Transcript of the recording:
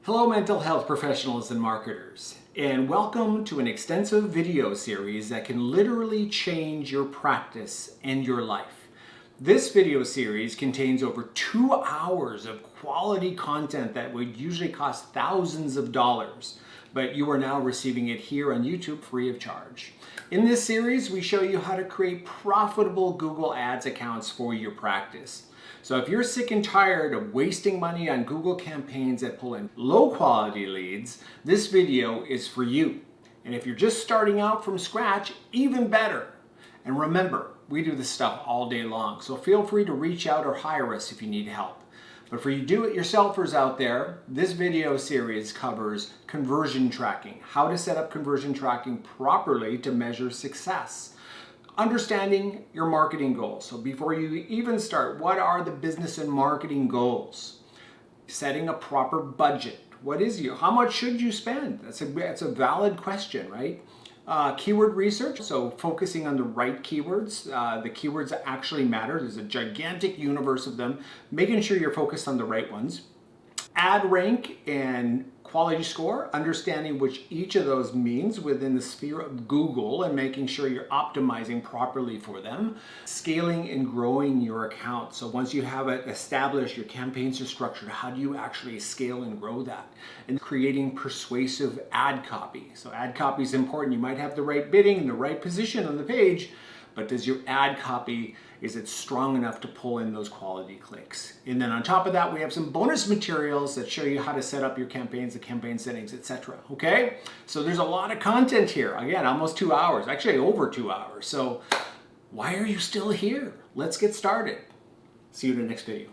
Hello mental health professionals and marketers, and welcome to an extensive video series that can literally change your practice and your life. This video series contains over 2 hours of quality content that would usually cost thousands of dollars, but you are now receiving it here on YouTube free of charge. In this series, we show you how to create profitable Google Ads accounts for your practice. So if you're sick and tired of wasting money on Google campaigns that pull in low quality leads, this video is for you. And if you're just starting out from scratch, even better. And remember, we do this stuff all day long, so feel free to reach out or hire us if you need help. But for you do-it-yourselfers out there, this video series covers conversion tracking, how to set up conversion tracking properly to measure success. Understanding your marketing goals. So before you even start, what are the business and marketing goals? Setting a proper budget. How much should you spend? That's a valid question, right? Keyword research, so focusing on the right keywords. The keywords that actually matter. There's a gigantic universe of them. Making sure you're focused on the right ones. Ad rank and quality score, understanding which each of those means within the sphere of Google and making sure you're optimizing properly for them. Scaling and growing your account. So once you have it established, your campaigns are structured, how do you actually scale and grow that? And creating persuasive ad copy. So ad copy is important. You might have the right bidding and the right position on the page, but does your ad copy, is it strong enough to pull in those quality clicks? And then on top of that, we have some bonus materials that show you how to set up your campaigns, the campaign settings, etc. Okay? So there's a lot of content here. Again, almost 2 hours, actually over 2 hours. So why are you still here? Let's get started. See you in the next video.